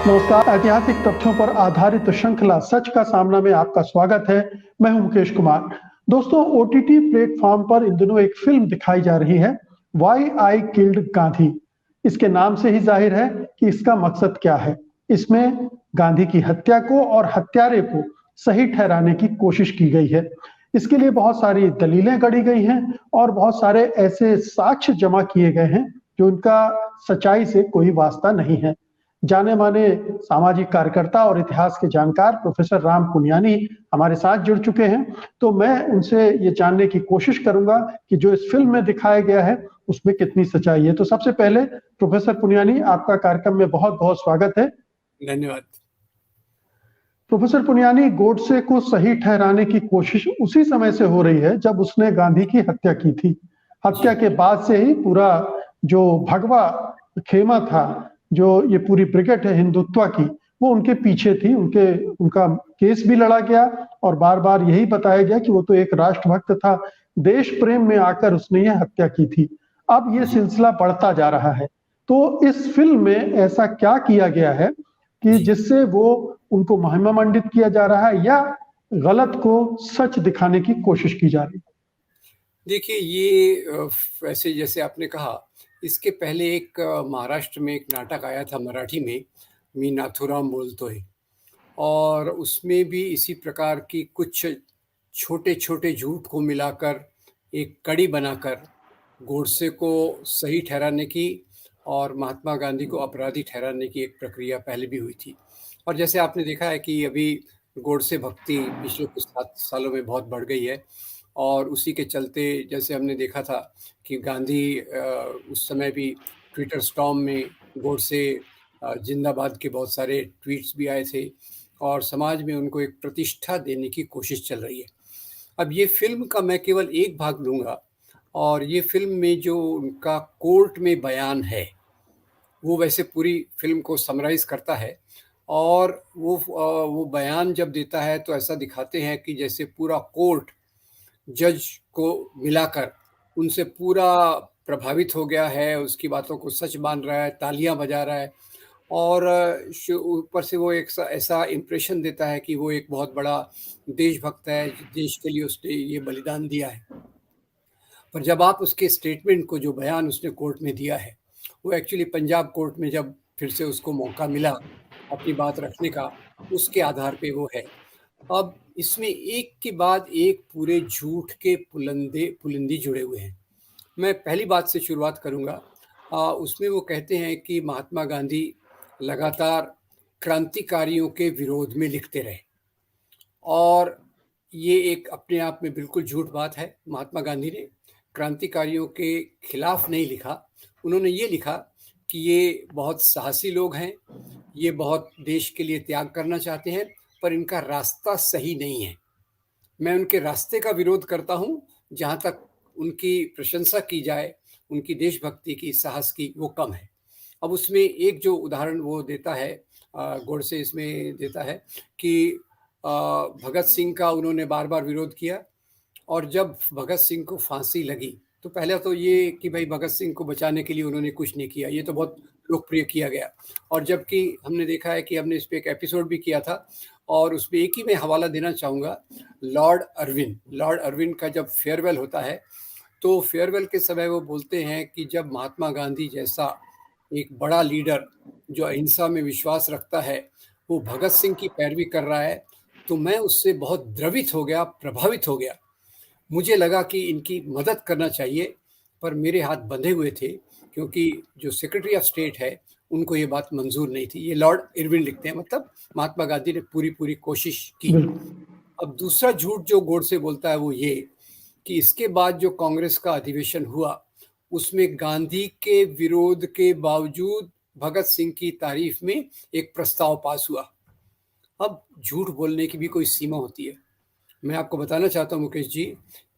नमस्कार। ऐतिहासिक तथ्यों पर आधारित श्रृंखला सच का सामना में आपका स्वागत है। मैं हूं मुकेश कुमार। दोस्तों, ओटीटी प्लेटफॉर्म पर इन दिनों एक फिल्म दिखाई जा रही है, व्हाई आई किल्ड गांधी। इसके नाम से ही जाहिर है कि इसका मकसद क्या है। इसमें गांधी की हत्या को और हत्यारे को सही ठहराने की कोशिश की गई है। इसके लिए बहुत सारी दलीलें गढ़ी गई हैं और बहुत सारे ऐसे साक्ष्य जमा किए गए हैं जो उनका सच्चाई से कोई वास्ता नहीं है। जाने माने सामाजिक कार्यकर्ता और इतिहास के जानकार प्रोफेसर राम पुनियानी हमारे साथ जुड़ चुके हैं। तो मैं उनसे ये जानने की कोशिश करूंगा कि जो इस फिल्म में दिखाया गया है उसमें कितनी सच्चाई है। तो सबसे पहले प्रोफेसर पुनियानी, आपका कार्यक्रम में बहुत बहुत स्वागत है। धन्यवाद। प्रोफेसर पुनियानी, गोडसे को सही ठहराने की कोशिश उसी समय से हो रही है जब उसने गांधी की हत्या की थी। हत्या के बाद से ही पूरा जो भगवा खेमा था, जो ये पूरी ब्रिगेड है हिंदुत्व की, वो उनके पीछे थी। उनका केस भी लड़ा गया और बार बार यही बताया गया कि वो तो एक राष्ट्रभक्त था, देश प्रेम में आकर उसने ये हत्या की थी। अब ये सिलसिला बढ़ता जा रहा है। तो इस फिल्म में ऐसा क्या किया गया है कि जिससे वो उनको महिमा मंडित किया जा रहा है या गलत को सच दिखाने की कोशिश की जा रही है? देखिए, ये वैसे जैसे आपने कहा, इसके पहले एक महाराष्ट्र में एक नाटक आया था मराठी में, मी नाथुराम बोलतोय, और उसमें भी इसी प्रकार की कुछ छोटे छोटे झूठ को मिलाकर एक कड़ी बनाकर गोडसे को सही ठहराने की और महात्मा गांधी को अपराधी ठहराने की एक प्रक्रिया पहले भी हुई थी। और जैसे आपने देखा है कि अभी गोडसे भक्ति पिछले कुछ 7 सालों में बहुत बढ़ गई है, और उसी के चलते जैसे हमने देखा था कि गांधी उस समय भी ट्विटर स्टॉर्म में गोडसे जिंदाबाद के बहुत सारे ट्वीट्स भी आए थे, और समाज में उनको एक प्रतिष्ठा देने की कोशिश चल रही है। अब ये फिल्म का मैं केवल एक भाग लूँगा, और ये फिल्म में जो उनका कोर्ट में बयान है वो वैसे पूरी फिल्म को समराइज करता है। और वो बयान जब देता है तो ऐसा दिखाते हैं कि जैसे पूरा कोर्ट जज को मिलाकर उनसे पूरा प्रभावित हो गया है, उसकी बातों को सच मान रहा है, तालियां बजा रहा है, और ऊपर से वो एक ऐसा इम्प्रेशन देता है कि वो एक बहुत बड़ा देशभक्त है, देश के लिए उसने ये बलिदान दिया है। पर जब आप उसके स्टेटमेंट को, जो बयान उसने कोर्ट में दिया है, वो एक्चुअली पंजाब कोर्ट में जब फिर से उसको मौका मिला अपनी बात रखने का, उसके आधार पे वो है। अब इसमें एक के बाद एक पूरे झूठ के पुलिंदे जुड़े हुए हैं। मैं पहली बात से शुरुआत करूंगा। उसमें वो कहते हैं कि महात्मा गांधी लगातार क्रांतिकारियों के विरोध में लिखते रहे, और ये एक अपने आप में बिल्कुल झूठ बात है। महात्मा गांधी ने क्रांतिकारियों के खिलाफ नहीं लिखा, उन्होंने ये लिखा कि ये बहुत साहसी लोग हैं, ये बहुत देश के लिए त्याग करना चाहते हैं, पर इनका रास्ता सही नहीं है। मैं उनके रास्ते का विरोध करता हूँ, जहाँ तक उनकी प्रशंसा की जाए, उनकी देशभक्ति की, साहस की, वो कम है। अब उसमें एक जो उदाहरण वो देता है, गोडसे इसमें देता है कि भगत सिंह का उन्होंने बार बार विरोध किया, और जब भगत सिंह को फांसी लगी तो पहले तो ये कि भाई भगत सिंह को बचाने के लिए उन्होंने कुछ नहीं किया, ये तो बहुत लोकप्रिय किया गया। और जबकि हमने देखा है कि हमने इस पर एक एपिसोड भी किया था, और उसमें एक ही मैं हवाला देना चाहूँगा। लॉर्ड अर्विन का जब फेयरवेल होता है, तो फेयरवेल के समय वो बोलते हैं कि जब महात्मा गांधी जैसा एक बड़ा लीडर जो अहिंसा में विश्वास रखता है, वो भगत सिंह की पैरवी कर रहा है, तो मैं उससे बहुत द्रवित हो गया, प्रभावित हो गया। मुझे लगा कि इनकी मदद करना चाहिए, पर मेरे हाथ बंधे हुए थे, क्योंकि जो सेक्रेटरी ऑफ स्टेट है उनको ये बात मंजूर नहीं थी। ये लॉर्ड इरविन लिखते हैं, मतलब महात्मा गांधी ने पूरी कोशिश की। अब दूसरा झूठ जो गोडसे बोलता है वो ये कि इसके बाद जो कांग्रेस का अधिवेशन हुआ, उसमें गांधी के विरोध के बावजूद भगत सिंह की तारीफ में एक प्रस्ताव पास हुआ। अब झूठ बोलने की भी कोई सीमा होती है। मैं आपको बताना चाहता हूँ मुकेश जी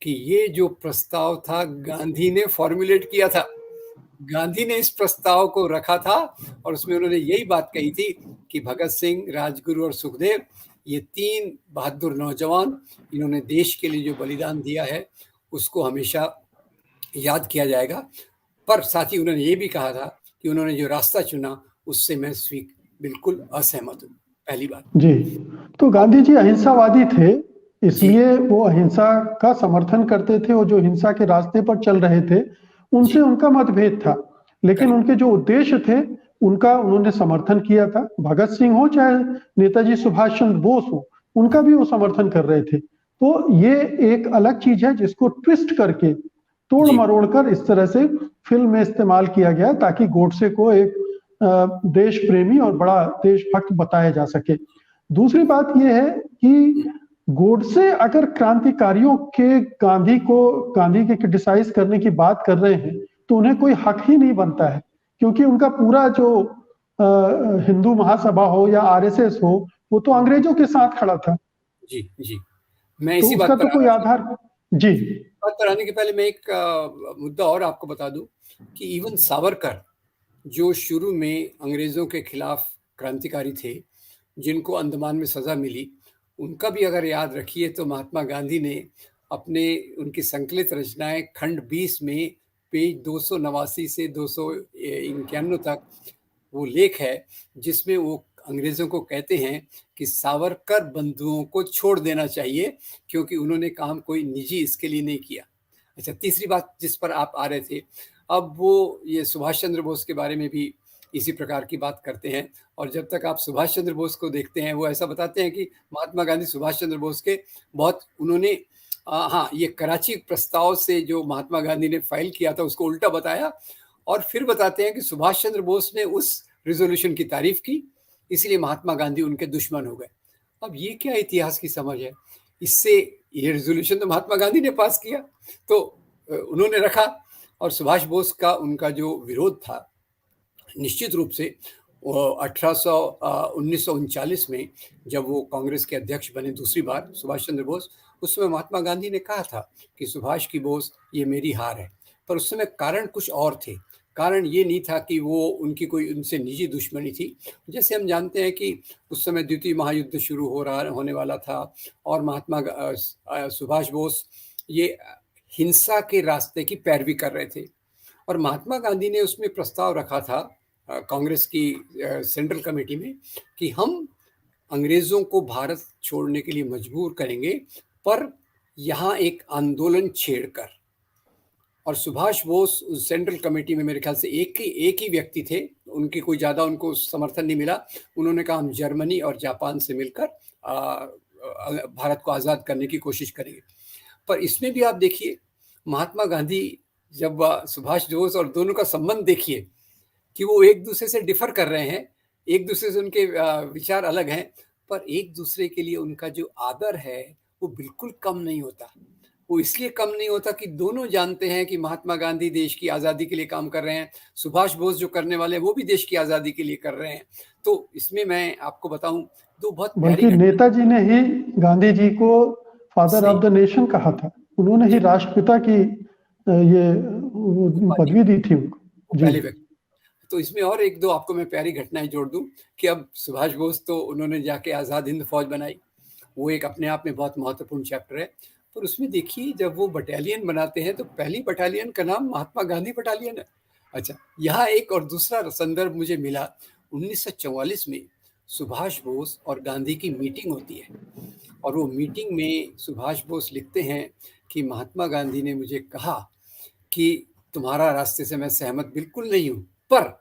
कि ये जो प्रस्ताव था गांधी ने फॉर्मुलेट किया था, गांधी ने इस प्रस्ताव को रखा था, और उसमें उन्होंने यही बात कही थी कि भगत सिंह, राजगुरु और सुखदेव, ये 3 बहादुर नौजवान, इन्होंने देश के लिए जो बलिदान दिया है उसको हमेशा याद किया जाएगा। पर साथ ही उन्होंने ये भी कहा था कि उन्होंने जो रास्ता चुना उससे मैं बिल्कुल असहमत हूँ, पहली बात। जी, तो अब गांधी जी अहिंसावादी थे, जी, इसलिए वो अहिंसा का समर्थन करते थे और जो हिंसा के रास्ते पर चल रहे थे, उनसे जी, उनका मतभेद था। लेकिन करेक्ट, उनके जो उद्देश्य थे, उनका उन्होंने समर्थन किया था। भगत सिंह हो चाहे नेताजी सुभाष चंद्र बोस हो, उनका भी वो समर्थन कर रहे थे। तो ये एक अलग चीज है जिसको ट्विस्ट करके, जी, तोड़-मरोड़ कर इस तरह से फ़िल्म में इस्तेमाल किया गया ताकि गोडसे को एक देश प्रेमी और बड़ा देशभक्त बताया जा सके। दूसरी बात ये है हुँ, कि गोडसे अगर क्रांतिकारियों के गांधी के क्रिटिसाइज़ करने की बात कर रहे हैं, तो उन्हें कोई हक ही नहीं बनता है। क्योंकि उनका पूरा जो हिंदू महासभा हो या आरएसएस हो, वो तो अंग्रेजों के साथ खड़ा था। जी, जी। मैं तो इसी उसका बात तो पर आ कोई रहा था। आधार। जी, बात पर आने के पहले मैं एक मुद्दा और आपको बता दूँ कि इवन सावरकर, जो शुरू में अंग्रेज़ों के खिलाफ क्रांतिकारी थे, जिनको अंडमान में सज़ा मिली, उनका भी अगर याद रखिए तो महात्मा गांधी ने अपने उनकी संकलित रचनाएँ खंड 20 में पेज 289 से 291 तक वो लेख है, जिसमें वो अंग्रेज़ों को कहते हैं कि सावरकर बंधुओं को छोड़ देना चाहिए, क्योंकि उन्होंने काम कोई निजी इसके लिए नहीं किया। अच्छा, तीसरी बात जिस पर आप आ रहे थे, अब वो ये सुभाष चंद्र बोस के बारे में भी इसी प्रकार की बात करते हैं, और जब तक आप सुभाष चंद्र बोस को देखते हैं, वो ऐसा बताते हैं कि महात्मा गांधी सुभाष चंद्र बोस के बहुत उन्होंने हाँ, ये कराची प्रस्ताव से जो महात्मा गांधी ने फाइल किया था, उसको उल्टा बताया, और फिर बताते हैं कि सुभाष चंद्र बोस ने उस रिज़ॉल्यूशन की तारीफ़ की, इसलिए महात्मा गांधी उनके दुश्मन हो गए। अब ये क्या इतिहास की समझ है? इससे ये रिज़ॉल्यूशन तो महात्मा गांधी ने पास किया, तो उन्होंने रखा, और सुभाष बोस का उनका जो विरोध था, निश्चित रूप से वो 1939 में जब वो कांग्रेस के अध्यक्ष बने दूसरी बार सुभाष चंद्र बोस, उस समय महात्मा गांधी ने कहा था कि सुभाष की बोस ये मेरी हार है। पर उस समय कारण कुछ और थे। कारण ये नहीं था कि वो उनकी कोई उनसे निजी दुश्मनी थी। जैसे हम जानते हैं कि उस समय द्वितीय महायुद्ध शुरू होने वाला था, और सुभाष बोस ये हिंसा के रास्ते की पैरवी कर रहे थे, और महात्मा गांधी ने उसमें प्रस्ताव रखा था कांग्रेस की सेंट्रल कमेटी में कि हम अंग्रेजों को भारत छोड़ने के लिए मजबूर करेंगे, पर यहाँ एक आंदोलन छेड़कर। और सुभाष बोस उस सेंट्रल कमेटी में मेरे ख्याल से एक ही व्यक्ति थे, उनकी कोई ज़्यादा उनको समर्थन नहीं मिला। उन्होंने कहा हम जर्मनी और जापान से मिलकर भारत को आज़ाद करने की कोशिश करेंगे। पर इसमें भी आप देखिए, महात्मा गांधी जब सुभाष बोस और दोनों का संबंध देखिए कि वो एक दूसरे से डिफर कर रहे हैं, एक दूसरे से उनके विचार अलग हैं, पर एक दूसरे के लिए उनका जो आदर है वो बिल्कुल कम नहीं होता। वो इसलिए कम नहीं होता कि दोनों जानते हैं कि महात्मा गांधी देश की आज़ादी के लिए काम कर रहे हैं, सुभाष बोस जो करने वाले हैं वो भी देश की आज़ादी के लिए कर रहे हैं। तो इसमें मैं आपको बताऊं, दो बहुत प्यारी बल्कि घटना। नेताजी ने ही गांधी जी को फादर सही, ऑफ द नेशन कहा था। उन्होंने ही जी, राष्ट्रपिता की ये उपाधि, पदवी दी थी उनको। वो जी, पहले व्यक्ति। तो इसमें और एक दो आपको मैं प्यारी घटनाएं जोड़ दूं कि अब सुभाष बोस तो उन्होंने जाके आज़ाद हिंद फौज बनाई, वो एक अपने आप में बहुत महत्वपूर्ण चैप्टर है। पर उसमें देखिए जब वो बटालियन बनाते हैं तो पहली बटालियन का नाम महात्मा गांधी बटालियन है। अच्छा, यहाँ एक और दूसरा संदर्भ मुझे मिला, 1944 में सुभाष बोस और गांधी की मीटिंग होती है, और वो मीटिंग में सुभाष बोस लिखते हैं कि महात्मा गांधी ने मुझे कहा कि तुम्हारा रास्ते से मैं सहमत बिल्कुल नहीं हूं, पर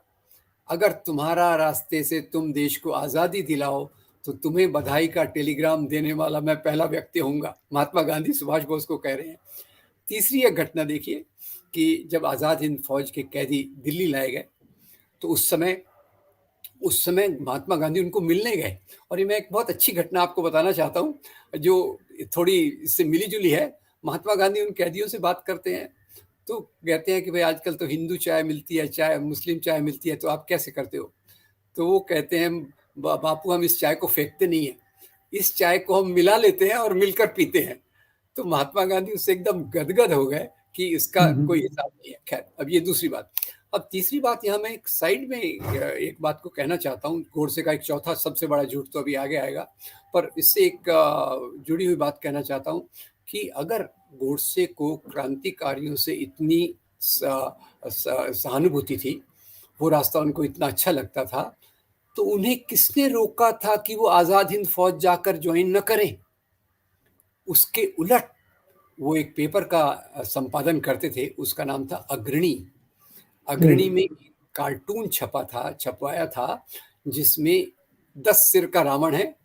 अगर तुम्हारा रास्ते से तुम देश को आज़ादी दिलाओ तो तुम्हें बधाई का टेलीग्राम देने वाला मैं पहला व्यक्ति होऊंगा। महात्मा गांधी सुभाष बोस को कह रहे हैं। तीसरी एक घटना देखिए कि जब आज़ाद हिंद फौज के कैदी दिल्ली लाए गए, तो उस समय महात्मा गांधी उनको मिलने गए, और ये मैं एक बहुत अच्छी घटना आपको बताना चाहता हूँ जो थोड़ी इससे मिली जुली है। महात्मा गांधी उन कैदियों से बात करते हैं, तो कहते हैं कि भाई आजकल तो हिंदू चाय मिलती है, चाय मुस्लिम चाय मिलती है, तो आप कैसे करते हो? तो वो कहते हैं बापू हम इस चाय को फेंकते नहीं है, इस चाय को हम मिला लेते हैं और मिलकर पीते हैं। तो महात्मा गांधी उससे एकदम गदगद हो गए कि इसका कोई हिसाब नहीं है। खैर, अब ये दूसरी बात। अब तीसरी बात, यहाँ मैं एक साइड में एक बात को कहना चाहता हूँ, गोडसे का एक चौथा सबसे बड़ा झूठ तो अभी आगे आएगा, पर इससे एक जुड़ी हुई बात कहना चाहता हूँ कि अगर गोडसे को क्रांतिकारियों से इतनी सहानुभूति थी, वो रास्ता उनको इतना अच्छा लगता था, तो उन्हें किसने रोका था कि वो आजाद हिंद फौज जाकर ज्वाइन न करें? उसके उलट वो एक पेपर का संपादन करते थे, उसका नाम था अग्रणी। अग्रणी में एक कार्टून छपवाया था, जिसमें 10 सिर का रावण है,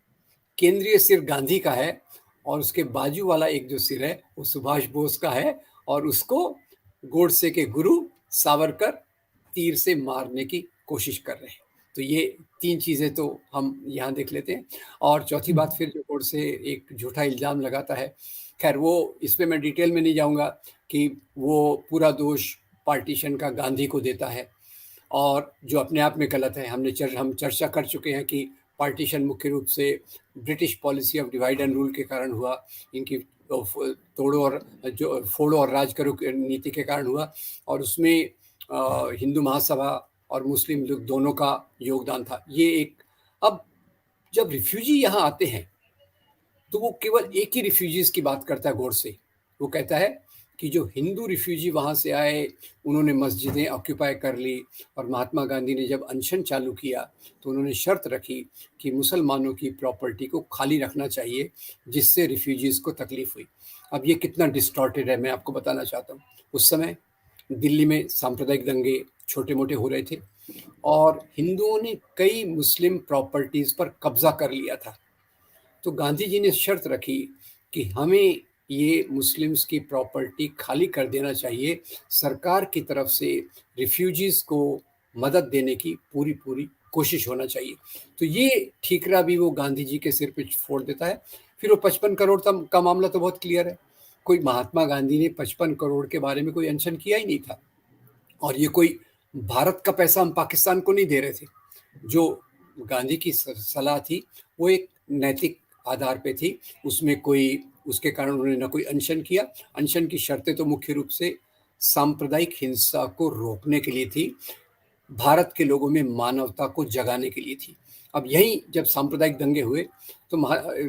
केंद्रीय सिर गांधी का है और उसके बाजू वाला एक जो सिर है वो सुभाष बोस का है, और उसको गोडसे के गुरु सावरकर तीर से मारने की कोशिश कर रहे हैं। तो ये 3 चीजें तो हम यहाँ देख लेते हैं। और चौथी बात, फिर जो गोडसे एक झूठा इल्जाम लगाता है, खैर वो इसमें मैं डिटेल में नहीं जाऊंगा कि वो पूरा दोष पार्टीशन का गांधी को देता है, और जो अपने आप में गलत है। हम चर्चा कर चुके हैं कि पार्टीशन मुख्य रूप से British policy of divide and rule के कारण हुआ, इनकी फोड़ो और राज करो नीति के कारण हुआ, और उसमें हिंदू महासभा और मुस्लिम लीग दोनों का योगदान था। ये एक, अब जब रिफ्यूजी यहाँ आते हैं तो वो केवल एक ही रिफ्यूजीज की बात करता है गोडसे। वो कहता है कि जो हिंदू रिफ्यूजी वहाँ से आए, उन्होंने मस्जिदें ऑक्यूपाई कर ली, और महात्मा गांधी ने जब अनशन चालू किया तो उन्होंने शर्त रखी कि मुसलमानों की प्रॉपर्टी को खाली रखना चाहिए, जिससे रिफ्यूजीज को तकलीफ हुई। अब ये कितना डिस्टॉर्टेड है मैं आपको बताना चाहता हूँ। उस समय दिल्ली में सांप्रदायिक दंगे छोटे मोटे हो रहे थे, और हिंदुओं ने कई मुस्लिम प्रॉपर्टीज पर कब्जा कर लिया था। तो गांधी जी ने शर्त रखी कि हमें ये मुस्लिम्स की प्रॉपर्टी खाली कर देना चाहिए, सरकार की तरफ से रिफ्यूजीज को मदद देने की पूरी कोशिश होना चाहिए। तो ये ठीकरा भी वो गांधी जी के सिर पे फोड़ देता है। फिर वो 55 करोड़ का मामला तो बहुत क्लियर है। कोई महात्मा गांधी ने 55 करोड़ के बारे में कोई अनशन किया ही नहीं था, और ये कोई भारत का पैसा हम पाकिस्तान को नहीं दे रहे थे। जो गांधी की सलाह थी वो एक नैतिक आधार पे थी, उसमें कोई, उसके कारण उन्होंने ना कोई अनशन किया। अनशन की शर्तें तो मुख्य रूप से सांप्रदायिक हिंसा को रोकने के लिए थी, भारत के लोगों में मानवता को जगाने के लिए थी। अब यही जब सांप्रदायिक दंगे हुए तो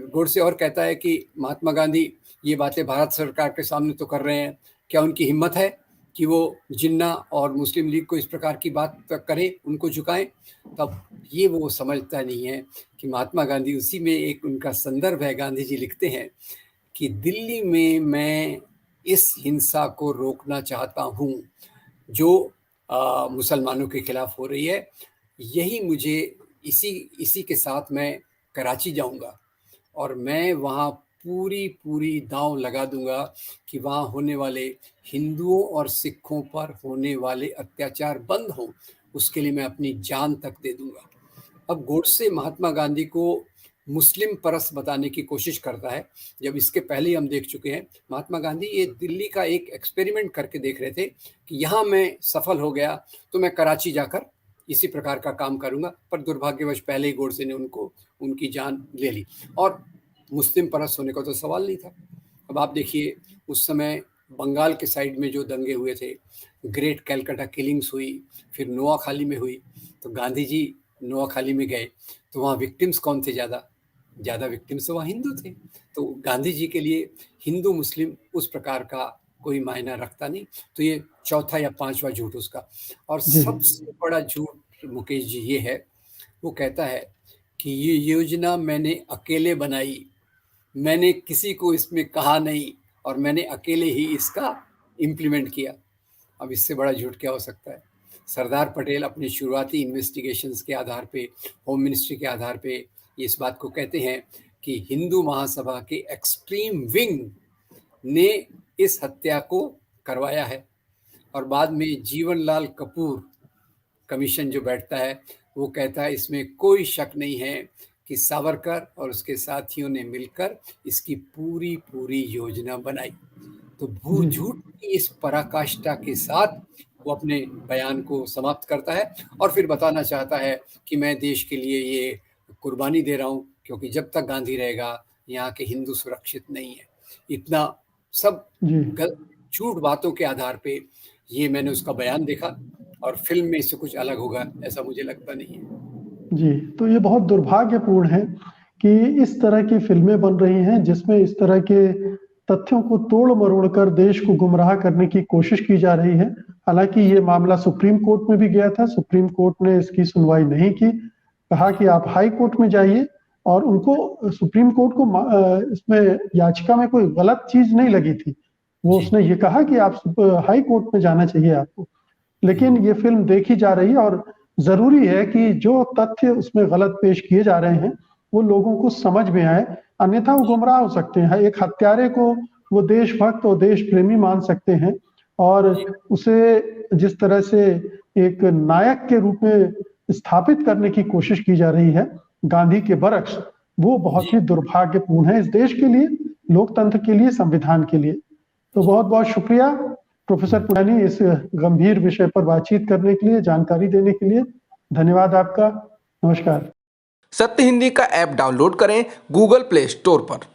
गोडसे और कहता है कि महात्मा गांधी ये बातें भारत सरकार के सामने तो कर रहे हैं, क्या उनकी हिम्मत है कि वो जिन्ना और मुस्लिम लीग को इस प्रकार की बात करें, उनको झुकाएं? तब ये वो समझता नहीं है कि महात्मा गांधी, उसी में एक उनका संदर्भ है, गांधी जी लिखते हैं कि दिल्ली में मैं इस हिंसा को रोकना चाहता हूँ जो मुसलमानों के खिलाफ हो रही है। यही मुझे, इसी के साथ मैं कराची जाऊंगा, और मैं वहाँ पूरी दांव लगा दूंगा कि वहाँ होने वाले हिंदुओं और सिखों पर होने वाले अत्याचार बंद हों। उसके लिए मैं अपनी जान तक दे दूंगा। अब गोडसे महात्मा गांधी को मुस्लिम परस्त बताने की कोशिश करता है, जब इसके पहले ही हम देख चुके हैं महात्मा गांधी ये दिल्ली का एक एक्सपेरिमेंट करके देख रहे थे कि यहाँ मैं सफल हो गया तो मैं कराची जाकर इसी प्रकार का काम करूंगा, पर दुर्भाग्यवश पहले ही गोडसे ने उनकी जान ले ली, और मुस्लिम परस्त होने का तो सवाल नहीं था। अब आप देखिए, उस समय बंगाल के साइड में जो दंगे हुए थे, ग्रेट कैलकाटा किलिंग्स हुई, फिर नोआखाली में हुई, तो गांधी जी नोआखाली में गए तो वहाँ विक्टिम्स कौन थे? ज़्यादा विक्टिम्स तो वहाँ हिंदू थे। तो गांधी जी के लिए हिंदू मुस्लिम उस प्रकार का कोई मायना रखता नहीं। तो ये चौथा या पांचवा झूठ उसका। और सबसे बड़ा झूठ मुकेश जी ये है, वो कहता है कि ये योजना मैंने अकेले बनाई, मैंने किसी को इसमें कहा नहीं, और मैंने अकेले ही इसका इम्प्लीमेंट किया। अब इससे बड़ा झूठ क्या हो सकता है? सरदार पटेल अपनी शुरुआती इन्वेस्टिगेशंस के आधार पे, होम मिनिस्ट्री के आधार पे इस बात को कहते हैं कि हिंदू महासभा के एक्सट्रीम विंग ने इस हत्या को करवाया है। और बाद में जीवनलाल कपूर कमीशन जो बैठता है वो कहता है इसमें कोई शक नहीं है कि सावरकर और उसके साथियों ने मिलकर इसकी पूरी योजना बनाई। तो झूठ की इस पराकाष्ठा के साथ वो अपने बयान को समाप्त करता है, और फिर बताना चाहता है कि मैं देश के लिए ये कुर्बानी दे रहा हूँ, क्योंकि जब तक गांधी रहेगा यहाँ के हिंदू सुरक्षित नहीं है। इतना सब झूठ बातों के आधार पे ये मैंने उसका बयान देखा, और फिल्म में इससे कुछ अलग होगा ऐसा मुझे लगता नहीं है। जी, तो ये बहुत दुर्भाग्यपूर्ण है कि इस तरह की फिल्में बन रही हैं जिसमें इस तरह के तथ्यों को तोड़ मरोड़ कर देश को गुमराह करने की कोशिश की जा रही है। हालांकि ये मामला सुप्रीम कोर्ट में भी गया था, सुप्रीम कोर्ट ने इसकी सुनवाई नहीं की, कहा कि आप हाई कोर्ट में जाइए, और उनको सुप्रीम कोर्ट को इसमें याचिका में कोई गलत चीज नहीं लगी थी। वो जी। उसने ये कहा कि आप हाई कोर्ट में जाना चाहिए आपको। लेकिन ये फिल्म देखी जा रही है, और जरूरी है कि जो तथ्य उसमें गलत पेश किए जा रहे हैं वो लोगों को समझ में आए, अन्यथा वो गुमराह हो सकते हैं। एक हत्यारे को वो देशभक्त और देश प्रेमी मान सकते हैं, और जी। उसे जिस तरह से एक नायक के रूप में स्थापित करने की कोशिश की जा रही है गांधी के बरक्स, वो बहुत जी। ही दुर्भाग्यपूर्ण है इस देश के लिए, लोकतंत्र के लिए, संविधान के लिए। तो बहुत बहुत शुक्रिया प्रोफेसर पुरानी, इस गंभीर विषय पर बातचीत करने के लिए, जानकारी देने के लिए। धन्यवाद आपका। नमस्कार। सत्य हिंदी का ऐप डाउनलोड करें गूगल प्ले स्टोर पर।